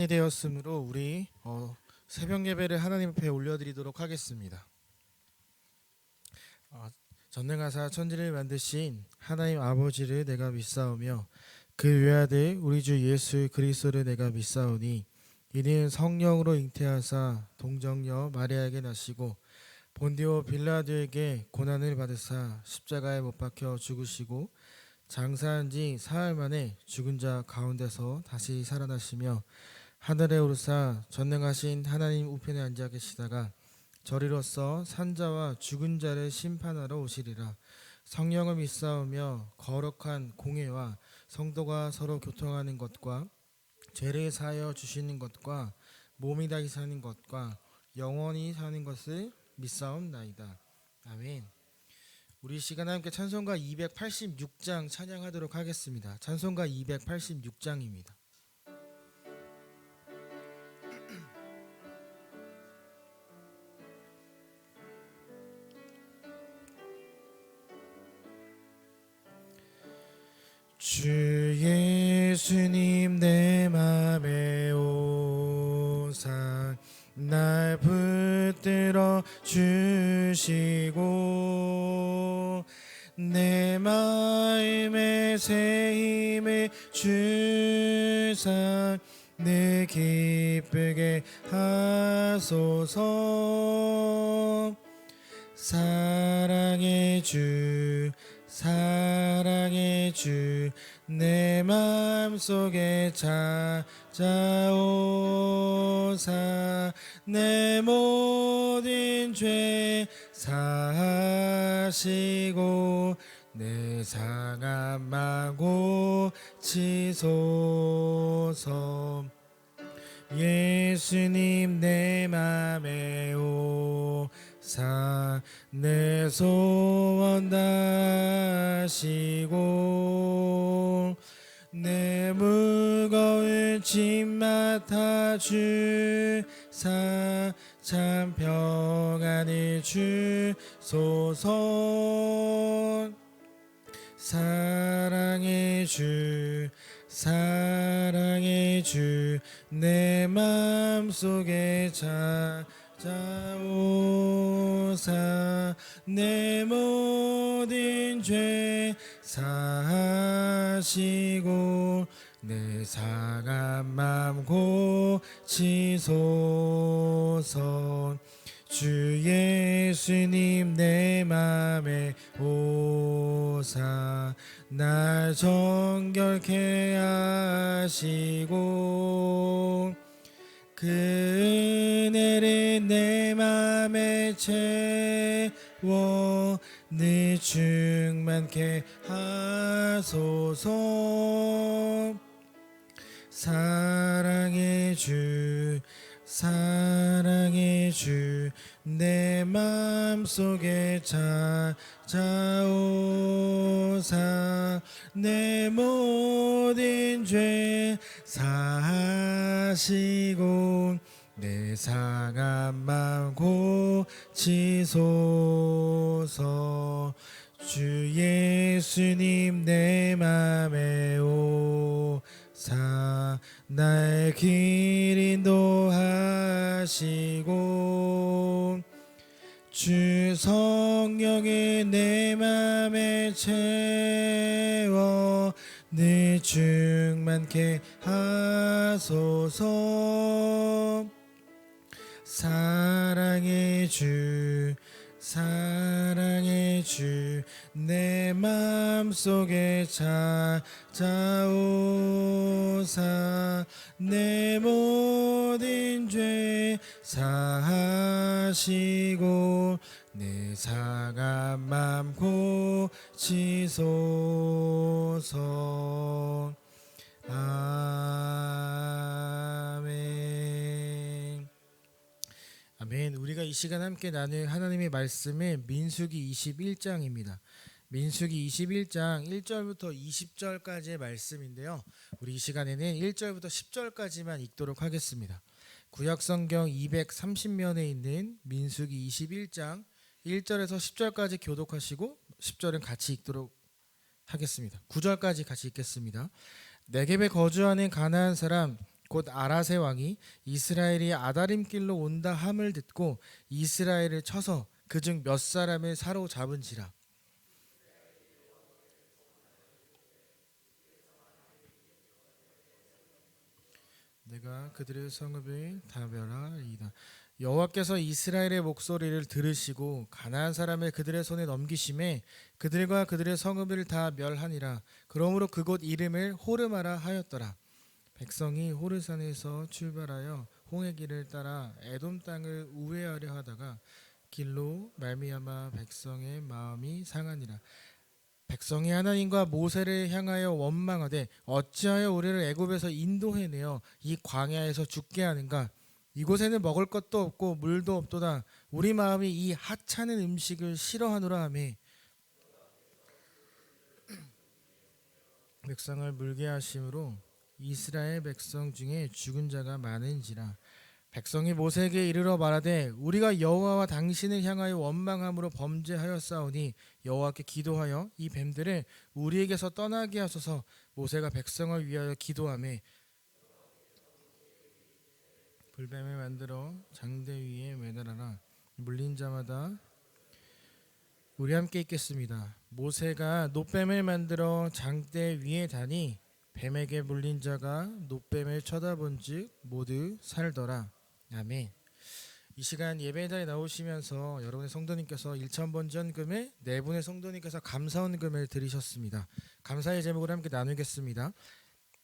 되었으므로 우리 새벽 예배를 하나님 앞에 올려드리도록 하겠습니다. 전능하사 천지를 만드신 하나님 아버지를 내가 믿사오며 그 외아들 우리 주 예수 그리스도를 내가 믿사오니 이는 성령으로 잉태하사 동정녀 마리아에게 나시고 본디오 빌라도에게 고난을 받으사 십자가에 못 박혀 죽으시고 장사한 지 사흘 만에 죽은 자 가운데서 다시 살아나시며 하늘에 오르사 전능하신 하나님 우편에 앉아 계시다가 저리로서 산자와 죽은 자를 심판하러 오시리라. 성령을 믿사오며 거룩한 공회와 성도가 서로 교통하는 것과 죄를 사하여 주시는 것과 몸이 다시 사는 것과 영원히 사는 것을 믿사옵나이다. 아멘. 우리 시간에 함께 찬송가 286장 찬양하도록 하겠습니다. 찬송가 286장입니다. 주 예수님 내 맘에 오사 날 붙들어 주시고 내 마음에 새 힘을 주사 늘 기쁘게 하소서. 사랑의 주 사랑의 주 내 맘속에 찾아오사 내 모든 죄 사하시고 내 상한 맘 고치소서. 예수님 내 맘에 오사 내 소원 다하시고 내 무거운 짐 맡아 주사 참 평안을 주소서. 사랑의 주 사랑의 주 내 맘속에 찾아오사 내 모든 죄 사하시고 내 상한 맘 고치소서. 주 예수님 내 맘에 오사 날 정결케 하시고 그 은혜를 내 맘에 채워 늘 충만케 하소서. 사랑의 주 사랑의 주 내 맘속에 찾아오사 내 모든 죄 사하시고 내 상한 맘 고치소서. 주 예수님 내 맘에 오사 날 길 인도하시고 주 성령이 내 맘에 채워 늘 충만케 하소서. 사랑의 주 사랑의 주 내 맘속에 찾아오사 내 모든 죄 사하시고 내 상한 맘 고치소서. 아멘. 아멘. 우리가 이 시간 함께 나눌 하나님의 말씀은 민수기 21장입니다. 민수기 21장 1절부터 20절까지의 말씀인데요. 우리 이 시간에는 1절부터 10절까지만 읽도록 하겠습니다. 구약성경 230면에 있는 민수기 21장 1절에서 10절까지 교독하시고 10절은 같이 읽도록 하겠습니다. 9절까지 같이 읽겠습니다. 네겝에 거주하는 가나안 사람 곧 아라세 왕이 이스라엘이 아다림 길로 온다 함을 듣고 이스라엘을 쳐서 그중 몇 사람을 사로잡은지라. 내가 그들의 성읍을 다 멸하리이다. 여호와께서 이스라엘의 목소리를 들으시고 가나안 사람을 그들의 손에 넘기심에 그들과 그들의 성읍을 다 멸하니라. 그러므로 그곳 이름을 호르마라 하였더라. 백성이 호르산에서 출발하여 홍해 길을 따라 에돔 땅을 우회하려 하다가 길로 말미암아 백성의 마음이 상하니라. 백성이 하나님과 모세를 향하여 원망하되 어찌하여 우리를 애굽에서 인도해내어 이 광야에서 죽게 하는가? 이곳에는 먹을 것도 없고 물도 없도다. 우리 마음이 이 하찮은 음식을 싫어하노라 하매 백성을 물게 하심으로 이스라엘 백성 중에 죽은 자가 많은지라. 백성이 모세에게 이르러 말하되 우리가 여호와와 당신을 향하여 원망함으로 범죄하였사오니 여호와께 기도하여 이 뱀들을 우리에게서 떠나게 하소서. 모세가 백성을 위하여 기도하매 불뱀을 만들어 장대 위에 매달아라. 물린 자마다 우리 함께 있겠습니다. 모세가 놋뱀을 만들어 장대 위에 다니 뱀에게 물린 자가 놋뱀을 쳐다본즉 모두 살더라. 아멘. 이 시간 예배 자리에 나오시면서 여러분의 성도님께서 1,000번전금을 네 분의 성도님께서 감사원금을 드리셨습니다. 감사의 제목을 함께 나누겠습니다.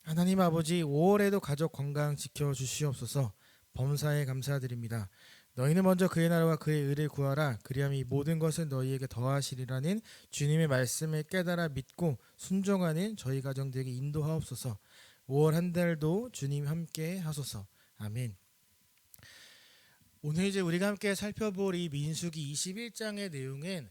하나님 아버지, 5월에도 가족 건강 지켜주시옵소서. 범사에 감사드립니다. 너희는 먼저 그의 나라와 그의 의를 구하라. 그리하면 이 모든 것을 너희에게 더하시리라는 주님의 말씀을 깨달아 믿고 순종하는 저희 가정들에게 인도하옵소서. 5월 한 달도 주님 함께 하소서. 아멘. 오늘 이제 우리가 함께 살펴볼 이 민수기 21장의 내용은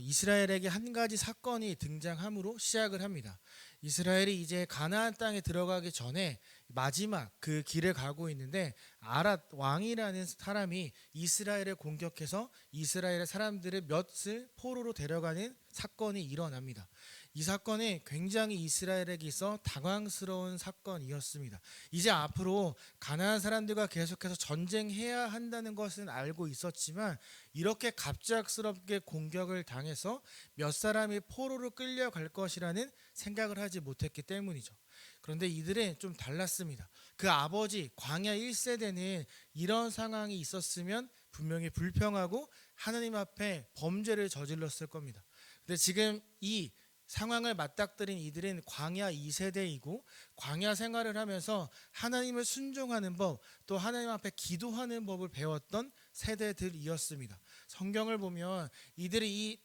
이스라엘에게 한 가지 사건이 등장함으로 시작을 합니다. 이스라엘이 이제 가나안 땅에 들어가기 전에 마지막 그 길을 가고 있는데 아랏 왕이라는 사람이 이스라엘을 공격해서 이스라엘의 사람들을 몇을 포로로 데려가는 사건이 일어납니다. 이 사건이 굉장히 이스라엘에게 있어 당황스러운 사건이었습니다. 이제 앞으로 가나안 사람들과 계속해서 전쟁해야 한다는 것은 알고 있었지만 이렇게 갑작스럽게 공격을 당해서 몇 사람이 포로로 끌려갈 것이라는 생각을 하지 못했기 때문이죠. 그런데 이들은 좀 달랐습니다. 그 아버지 광야 1세대는 이런 상황이 있었으면 분명히 불평하고 하나님 앞에 범죄를 저질렀을 겁니다. 근데 지금 이 상황을 맞닥뜨린 이들은 광야 2세대이고 광야 생활을 하면서 하나님을 순종하는 법, 또 하나님 앞에 기도하는 법을 배웠던 세대들이었습니다. 성경을 보면 이들이 이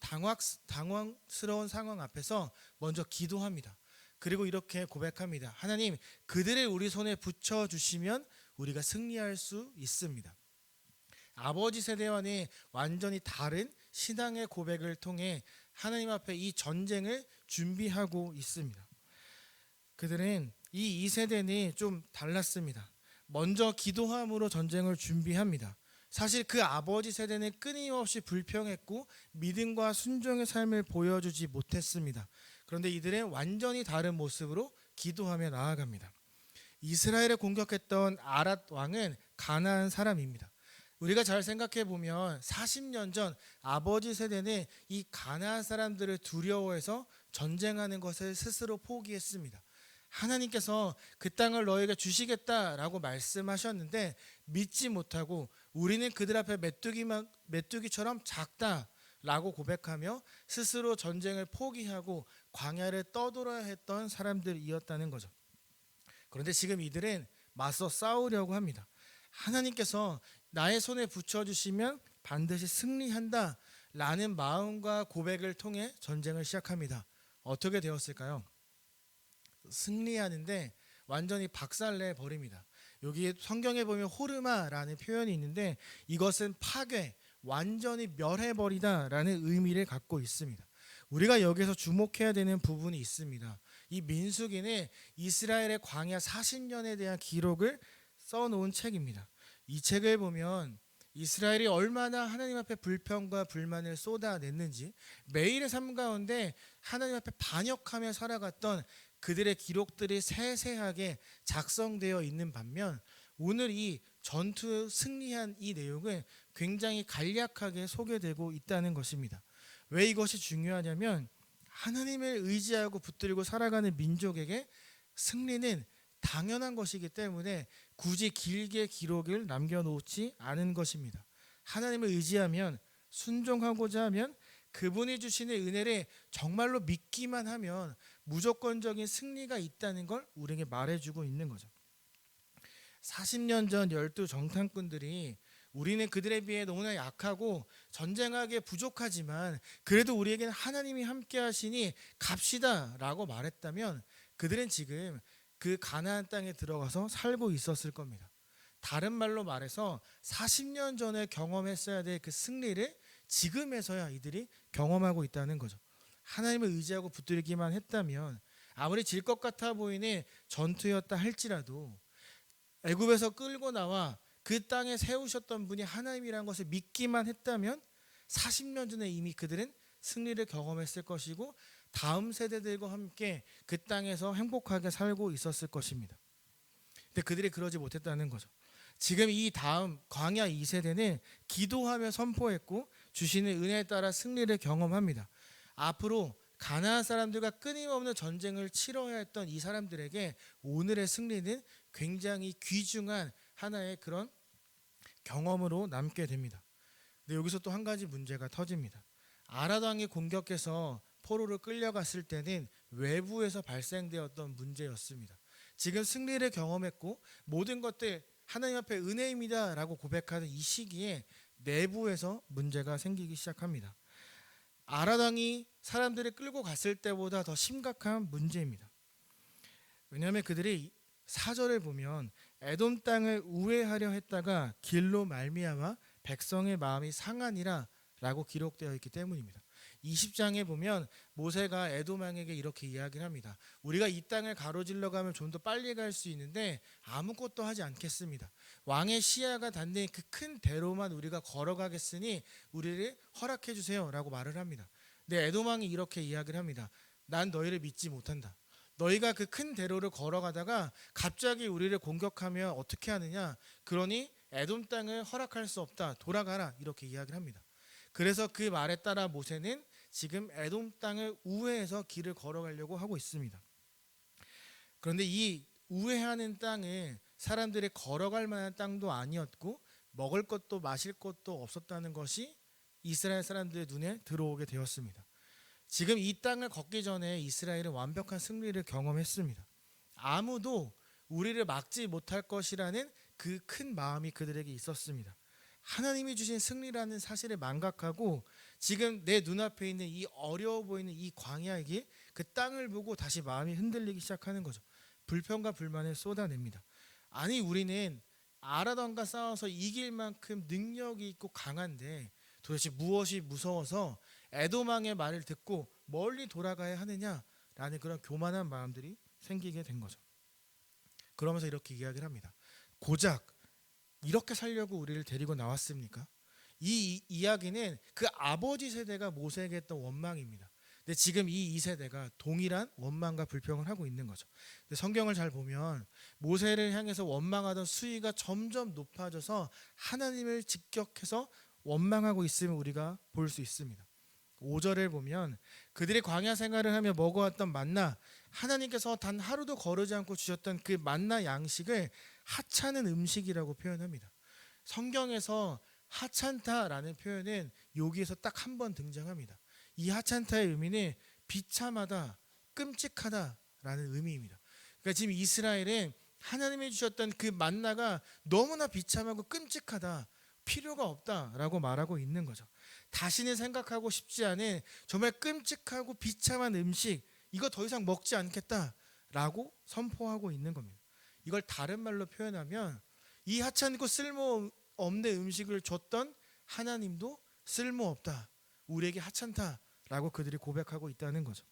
당황스러운 상황 앞에서 먼저 기도합니다. 그리고 이렇게 고백합니다. 하나님, 그들을 우리 손에 붙여주시면 우리가 승리할 수 있습니다. 아버지 세대와는 완전히 다른 신앙의 고백을 통해 하나님 앞에 이 전쟁을 준비하고 있습니다. 그들은 이 2세대는 좀 달랐습니다. 먼저 기도함으로 전쟁을 준비합니다. 사실 그 아버지 세대는 끊임없이 불평했고 믿음과 순종의 삶을 보여주지 못했습니다. 그런데 이들은 완전히 다른 모습으로 기도하며 나아갑니다. 이스라엘을 공격했던 아랏 왕은 가나안 사람입니다. 우리가 잘 생각해 보면 40년 전 아버지 세대는 이 가나안 사람들을 두려워해서 전쟁하는 것을 스스로 포기했습니다. 하나님께서 그 땅을 너에게 주시겠다라고 말씀하셨는데 믿지 못하고 우리는 그들 앞에 메뚜기처럼 작다라고 고백하며 스스로 전쟁을 포기하고 광야를 떠돌아야 했던 사람들이었다는 거죠. 그런데 지금 이들은 맞서 싸우려고 합니다. 하나님께서 나의 손에 붙여주시면 반드시 승리한다 라는 마음과 고백을 통해 전쟁을 시작합니다. 어떻게 되었을까요? 승리하는데 완전히 박살내 버립니다. 여기 성경에 보면 호르마라는 표현이 있는데 이것은 파괴, 완전히 멸해버리다 라는 의미를 갖고 있습니다. 우리가 여기서 주목해야 되는 부분이 있습니다. 이 민수기는 이스라엘의 광야 40년에 대한 기록을 써놓은 책입니다. 이 책을 보면 이스라엘이 얼마나 하나님 앞에 불평과 불만을 쏟아냈는지 매일의 삶 가운데 하나님 앞에 반역하며 살아갔던 그들의 기록들이 세세하게 작성되어 있는 반면 오늘 이 전투 승리한 이 내용은 굉장히 간략하게 소개되고 있다는 것입니다. 왜 이것이 중요하냐면 하나님을 의지하고 붙들고 살아가는 민족에게 승리는 당연한 것이기 때문에 굳이 길게 기록을 남겨놓지 않은 것입니다. 하나님을 의지하면 순종하고자 하면 그분이 주시는 은혜를 정말로 믿기만 하면 무조건적인 승리가 있다는 걸 우리에게 말해주고 있는 거죠. 40년 전 12 정탐꾼들이 우리는 그들에 비해 너무나 약하고 전쟁하기에 부족하지만 그래도 우리에게는 하나님이 함께 하시니 갑시다 라고 말했다면 그들은 지금 그 가나안 땅에 들어가서 살고 있었을 겁니다. 다른 말로 말해서 40년 전에 경험했어야 될 그 승리를 지금에서야 이들이 경험하고 있다는 거죠. 하나님을 의지하고 붙들기만 했다면 아무리 질 것 같아 보이는 전투였다 할지라도 애굽에서 끌고 나와 그 땅에 세우셨던 분이 하나님이라는 것을 믿기만 했다면 40년 전에 이미 그들은 승리를 경험했을 것이고 다음 세대들과 함께 그 땅에서 행복하게 살고 있었을 것입니다. 근데 그들이 그러지 못했다는 거죠. 지금 이 다음 광야 2세대는 기도하며 선포했고 주시는 은혜에 따라 승리를 경험합니다. 앞으로 가나안 사람들과 끊임없는 전쟁을 치러야 했던 이 사람들에게 오늘의 승리는 굉장히 귀중한 하나의 그런 경험으로 남게 됩니다. 근데 여기서 또 한 가지 문제가 터집니다. 아람 왕이 공격해서 포로로 끌려갔을 때는 외부에서 발생되었던 문제였습니다. 지금 승리를 경험했고 모든 것들 하나님 앞에 은혜입니다 라고 고백하는 이 시기에 내부에서 문제가 생기기 시작합니다. 아람 왕이 사람들을 끌고 갔을 때보다 더 심각한 문제입니다. 왜냐하면 그들이 4절을 보면 에돔 땅을 우회하려 했다가 길로 말미암아 백성의 마음이 상하니라 라고 기록되어 있기 때문입니다. 20장에 보면 모세가 에돔 왕에게 이렇게 이야기를 합니다. 우리가 이 땅을 가로질러 가면 좀 더 빨리 갈 수 있는데 아무것도 하지 않겠습니다. 왕의 시야가 닿는 그 큰 대로만 우리가 걸어가겠으니 우리를 허락해 주세요 라고 말을 합니다. 근데 에돔 왕이 이렇게 이야기를 합니다. 난 너희를 믿지 못한다. 너희가 그 큰 대로를 걸어가다가 갑자기 우리를 공격하면 어떻게 하느냐. 그러니 에돔 땅을 허락할 수 없다. 돌아가라 이렇게 이야기를 합니다. 그래서 그 말에 따라 모세는 지금 에돔 땅을 우회해서 길을 걸어가려고 하고 있습니다. 그런데 이 우회하는 땅은 사람들이 걸어갈 만한 땅도 아니었고 먹을 것도 마실 것도 없었다는 것이 이스라엘 사람들의 눈에 들어오게 되었습니다. 지금 이 땅을 걷기 전에 이스라엘은 완벽한 승리를 경험했습니다. 아무도 우리를 막지 못할 것이라는 그 큰 마음이 그들에게 있었습니다. 하나님이 주신 승리라는 사실을 망각하고 지금 내 눈앞에 있는 이 어려워 보이는 이 광야의 길, 그 땅을 보고 다시 마음이 흔들리기 시작하는 거죠. 불평과 불만을 쏟아냅니다. 아니 우리는 아람 왕과 싸워서 이길 만큼 능력이 있고 강한데 도대체 무엇이 무서워서 에돔 왕의 말을 듣고 멀리 돌아가야 하느냐라는 그런 교만한 마음들이 생기게 된 거죠. 그러면서 이렇게 이야기를 합니다. 고작 이렇게 살려고 우리를 데리고 나왔습니까? 이 이야기는 그 아버지 세대가 모세에게 했던 원망입니다. 근데 지금 이 2세대가 동일한 원망과 불평을 하고 있는 거죠. 근데 성경을 잘 보면 모세를 향해서 원망하던 수위가 점점 높아져서 하나님을 직격해서 원망하고 있음을 우리가 볼 수 있습니다. 5절을 보면 그들이 광야 생활을 하며 먹어왔던 만나, 하나님께서 단 하루도 거르지 않고 주셨던 그 만나 양식을 하찮은 음식이라고 표현합니다. 성경에서 하찮다라는 표현은 여기에서 딱 한 번 등장합니다. 이 하찮다의 의미는 비참하다, 끔찍하다라는 의미입니다. 그러니까 지금 이스라엘은 하나님이 주셨던 그 만나가 너무나 비참하고 끔찍하다, 필요가 없다라고 말하고 있는 거죠. 다시는 생각하고 싶지 않은 정말 끔찍하고 비참한 음식, 이거 더 이상 먹지 않겠다라고 선포하고 있는 겁니다. 이걸 다른 말로 표현하면 이 하찮고 쓸모없는 음식을 줬던 하나님도 쓸모없다, 우리에게 하찮다라고 그들이 고백하고 있다는 거죠.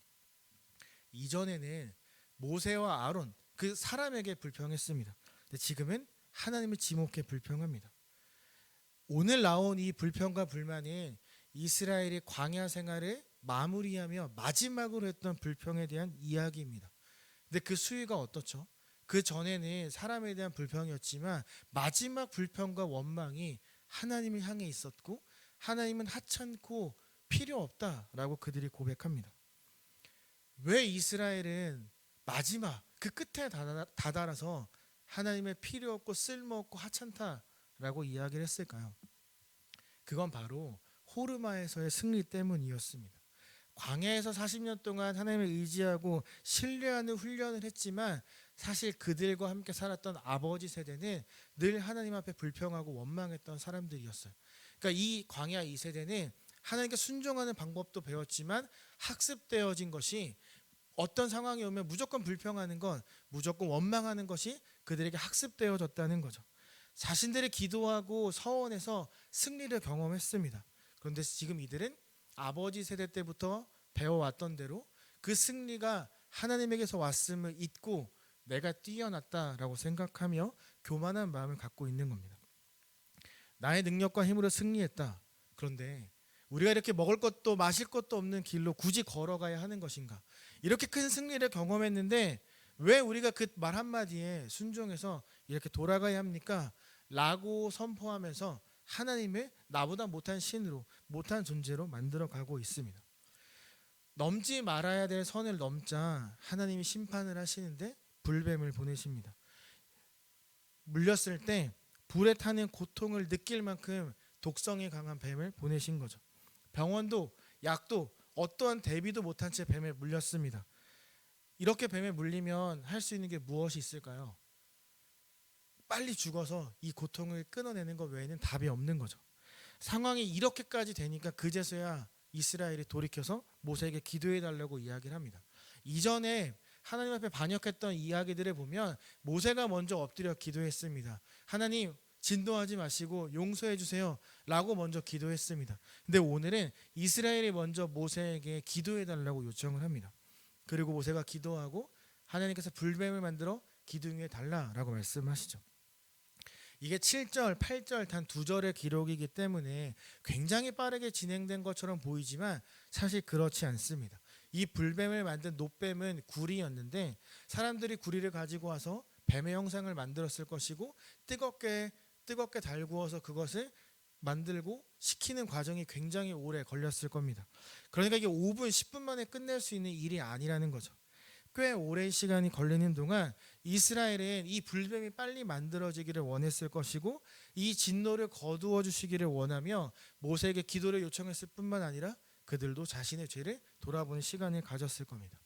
이전에는 모세와 아론 그 사람에게 불평했습니다. 근데 지금은 하나님을 지목해 불평합니다. 오늘 나온 이 불평과 불만은 이스라엘이 광야 생활을 마무리하며 마지막으로 했던 불평에 대한 이야기입니다. 근데 그 수위가 어떻죠? 그 전에는 사람에 대한 불평이었지만 마지막 불평과 원망이 하나님을 향해 있었고 하나님은 하찮고 필요 없다라고 그들이 고백합니다. 왜 이스라엘은 마지막 그 끝에 다다라서 하나님의 필요 없고 쓸모없고 하찮다라고 이야기를 했을까요? 그건 바로 호르마에서의 승리 때문이었습니다. 광야에서 40년 동안 하나님을 의지하고 신뢰하는 훈련을 했지만 사실 그들과 함께 살았던 아버지 세대는 늘 하나님 앞에 불평하고 원망했던 사람들이었어요. 그러니까 이 광야 2세대는 하나님께 순종하는 방법도 배웠지만 학습되어진 것이 어떤 상황이 오면 무조건 불평하는 것, 무조건 원망하는 것이 그들에게 학습되어졌다는 거죠. 자신들이 기도하고 서원해서 승리를 경험했습니다. 그런데 지금 이들은 아버지 세대 때부터 배워왔던 대로 그 승리가 하나님에게서 왔음을 잊고 내가 뛰어났다라고 생각하며 교만한 마음을 갖고 있는 겁니다. 나의 능력과 힘으로 승리했다. 그런데 우리가 이렇게 먹을 것도 마실 것도 없는 길로 굳이 걸어가야 하는 것인가? 이렇게 큰 승리를 경험했는데 왜 우리가 그 말 한마디에 순종해서 이렇게 돌아가야 합니까? 라고 선포하면서 하나님을 나보다 못한 신으로, 못한 존재로 만들어가고 있습니다. 넘지 말아야 될 선을 넘자 하나님이 심판을 하시는데 불뱀을 보내십니다. 물렸을 때 불에 타는 고통을 느낄 만큼 독성이 강한 뱀을 보내신 거죠. 병원도 약도 어떠한 대비도 못한 채 뱀에 물렸습니다. 이렇게 뱀에 물리면 할 수 있는 게 무엇이 있을까요? 빨리 죽어서 이 고통을 끊어내는 것 외에는 답이 없는 거죠. 상황이 이렇게까지 되니까 그제서야 이스라엘이 돌이켜서 모세에게 기도해 달라고 이야기를 합니다. 이전에 하나님 앞에 반역했던 이야기들을 보면 모세가 먼저 엎드려 기도했습니다. 하나님 진노하지 마시고 용서해 주세요 라고 먼저 기도했습니다. 근데 오늘은 이스라엘이 먼저 모세에게 기도해 달라고 요청을 합니다. 그리고 모세가 기도하고 하나님께서 불뱀을 만들어 기둥 위에 달라라고 말씀하시죠. 이게 7절, 8절 단 2절의 기록이기 때문에 굉장히 빠르게 진행된 것처럼 보이지만 사실 그렇지 않습니다. 이 불뱀을 만든 놋뱀은 구리였는데 사람들이 구리를 가지고 와서 뱀의 형상을 만들었을 것이고 뜨겁게 달구어서 그것을 만들고 식히는 과정이 굉장히 오래 걸렸을 겁니다. 그러니까 이게 5분, 10분 만에 끝낼 수 있는 일이 아니라는 거죠. 꽤 오랜 시간이 걸리는 동안 이스라엘은 이 불뱀이 빨리 만들어지기를 원했을 것이고 이 진노를 거두어 주시기를 원하며 모세에게 기도를 요청했을 뿐만 아니라 그들도 자신의 죄를 돌아보는 시간을 가졌을 겁니다.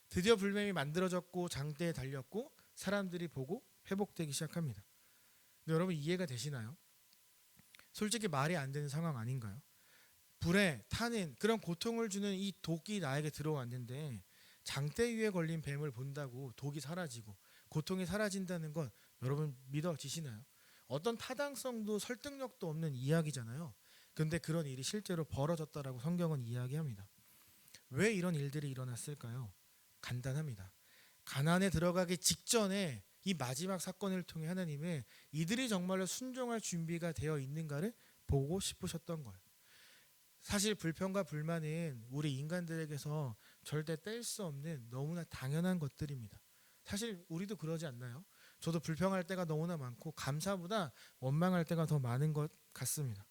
드디어 불뱀이 만들어졌고 장대에 달렸고 사람들이 보고 회복되기 시작합니다. 근데 여러분 이해가 되시나요? 솔직히 말이 안 되는 상황 아닌가요? 불에 타는 그런 고통을 주는 이 독이 나에게 들어왔는데 장대 위에 걸린 뱀을 본다고 독이 사라지고 고통이 사라진다는 건 여러분 믿어지시나요? 어떤 타당성도 설득력도 없는 이야기잖아요. 그런데 그런 일이 실제로 벌어졌다라고 성경은 이야기합니다. 왜 이런 일들이 일어났을까요? 간단합니다. 가나안에 들어가기 직전에 이 마지막 사건을 통해 하나님은 이들이 정말로 순종할 준비가 되어 있는가를 보고 싶으셨던 거예요. 사실 불평과 불만은 우리 인간들에게서 절대 뗄 수 없는 너무나 당연한 것들입니다. 사실 우리도 그러지 않나요? 저도 불평할 때가 너무나 많고 감사보다 원망할 때가 더 많은 것 같습니다.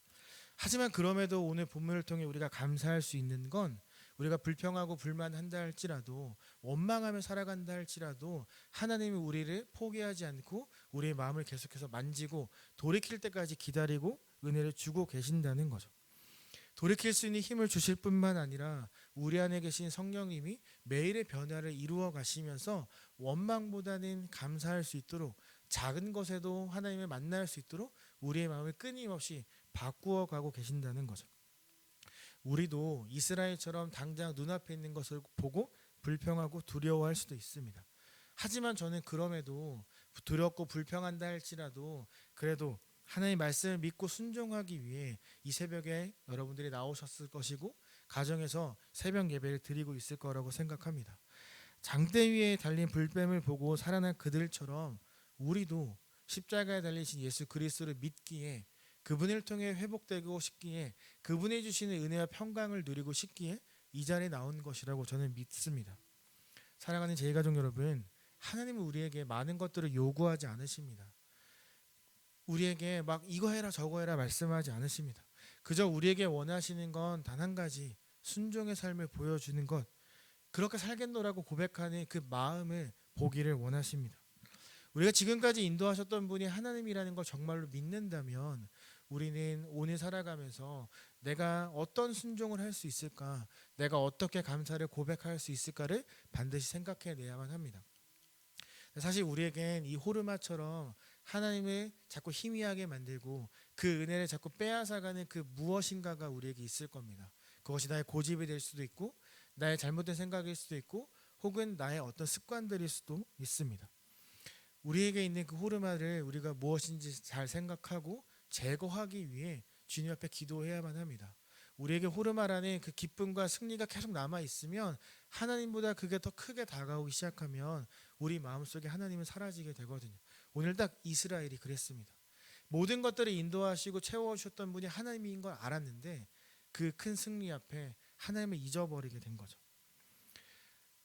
하지만 그럼에도 오늘 본문을 통해 우리가 감사할 수 있는 건 우리가 불평하고 불만한다 할지라도 원망하며 살아간다 할지라도 하나님이 우리를 포기하지 않고 우리의 마음을 계속해서 만지고 돌이킬 때까지 기다리고 은혜를 주고 계신다는 거죠. 돌이킬 수 있는 힘을 주실 뿐만 아니라 우리 안에 계신 성령님이 매일의 변화를 이루어 가시면서 원망보다는 감사할 수 있도록 작은 것에도 하나님을 만날 수 있도록 우리의 마음을 끊임없이 바꾸어 가고 계신다는 거죠. 우리도 이스라엘처럼 당장 눈앞에 있는 것을 보고 불평하고 두려워할 수도 있습니다. 하지만 저는 그럼에도 두렵고 불평한다 할지라도 그래도 하나님의 말씀을 믿고 순종하기 위해 이 새벽에 여러분들이 나오셨을 것이고 가정에서 새벽 예배를 드리고 있을 거라고 생각합니다. 장대 위에 달린 불뱀을 보고 살아난 그들처럼 우리도 십자가에 달리신 예수 그리스도를 믿기에 그분을 통해 회복되고 싶기에 그분이 주시는 은혜와 평강을 누리고 싶기에 이 자리에 나온 것이라고 저는 믿습니다. 사랑하는 제1가족 여러분, 하나님은 우리에게 많은 것들을 요구하지 않으십니다. 우리에게 막 이거 해라 저거 해라 말씀하지 않으십니다. 그저 우리에게 원하시는 건 단 한 가지, 순종의 삶을 보여주는 것, 그렇게 살겠노라고 고백하는 그 마음을 보기를 원하십니다. 우리가 지금까지 인도하셨던 분이 하나님이라는 걸 정말로 믿는다면 우리는 오늘 살아가면서 내가 어떤 순종을 할 수 있을까, 내가 어떻게 감사를 고백할 수 있을까를 반드시 생각해내야만 합니다. 사실 우리에겐 이 호르마처럼 하나님을 자꾸 희미하게 만들고 그 은혜를 자꾸 빼앗아가는 그 무엇인가가 우리에게 있을 겁니다. 그것이 나의 고집이 될 수도 있고 나의 잘못된 생각일 수도 있고 혹은 나의 어떤 습관들일 수도 있습니다. 우리에게 있는 그 호르마를 우리가 무엇인지 잘 생각하고 제거하기 위해 주님 앞에 기도해야만 합니다. 우리에게 호르마라는 그 기쁨과 승리가 계속 남아 있으면 하나님보다 그게 더 크게 다가오기 시작하면 우리 마음속에 하나님은 사라지게 되거든요. 오늘 딱 이스라엘이 그랬습니다. 모든 것들을 인도하시고 채워주셨던 분이 하나님인 걸 알았는데 그 큰 승리 앞에 하나님을 잊어버리게 된 거죠.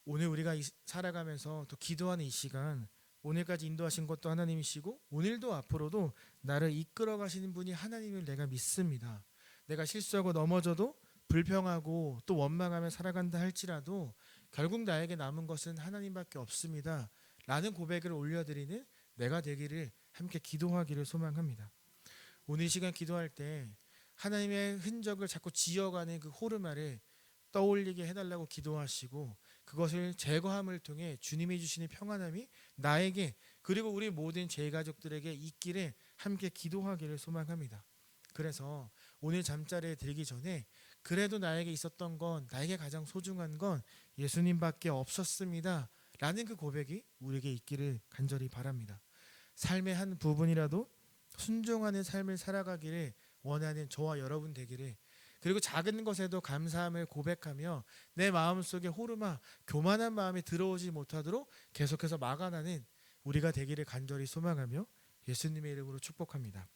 오늘 우리가 살아가면서 또 기도하는 이 시간, 오늘까지 인도하신 것도 하나님이시고 오늘도 앞으로도 나를 이끌어 가시는 분이 하나님을 내가 믿습니다. 내가 실수하고 넘어져도 불평하고 또 원망하며 살아간다 할지라도 결국 나에게 남은 것은 하나님밖에 없습니다 라는 고백을 올려드리는 내가 되기를 함께 기도하기를 소망합니다. 오늘 이 시간 기도할 때 하나님의 흔적을 자꾸 지어가는 그 호르마를 떠올리게 해달라고 기도하시고 그것을 제거함을 통해 주님이 주시는 평안함이 나에게 그리고 우리 모든 제1가족들에게 있기를 함께 기도하기를 소망합니다. 그래서 오늘 잠자리에 들기 전에 그래도 나에게 있었던 건, 나에게 가장 소중한 건 예수님밖에 없었습니다 라는 그 고백이 우리에게 있기를 간절히 바랍니다. 삶의 한 부분이라도 순종하는 삶을 살아가기를 원하는 저와 여러분 되기를, 그리고 작은 것에도 감사함을 고백하며 내 마음속에 호르마, 교만한 마음이 들어오지 못하도록 계속해서 막아나는 우리가 되기를 간절히 소망하며 예수님의 이름으로 축복합니다.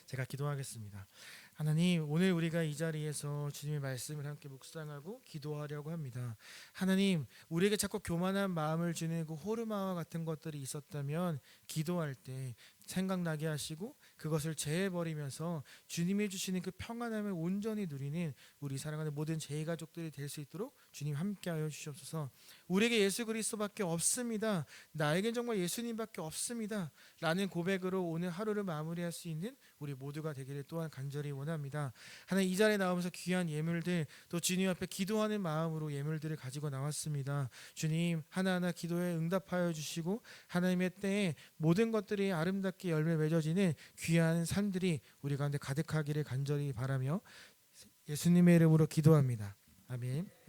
제가 기도하겠습니다. 하나님, 오늘 우리가 이 자리에서 주님의 말씀을 함께 묵상하고 기도하려고 합니다. 하나님, 우리에게 자꾸 교만한 마음을 주는 그 호르마와 같은 것들이 있었다면 기도할 때 생각나게 하시고 그것을 제해버리면서 주님이 주시는 그 평안함을 온전히 누리는 우리 사랑하는 모든 제2가족들이 될 수 있도록 주님 함께하여 주시옵소서. 우리에게 예수 그리스도밖에 없습니다, 나에겐 정말 예수님밖에 없습니다 라는 고백으로 오늘 하루를 마무리할 수 있는 우리 모두가 되기를 또한 간절히 원합니다. 하나님, 이 자리에 나오면서 귀한 예물들 또 주님 앞에 기도하는 마음으로 예물들을 가지고 나왔습니다. 주님, 하나하나 기도에 응답하여 주시고 하나님의 때에 모든 것들이 아름답게 열매 맺어지는 귀한 삶들이 우리 가운데 가득하기를 간절히 바라며 예수님의 이름으로 기도합니다. 아멘.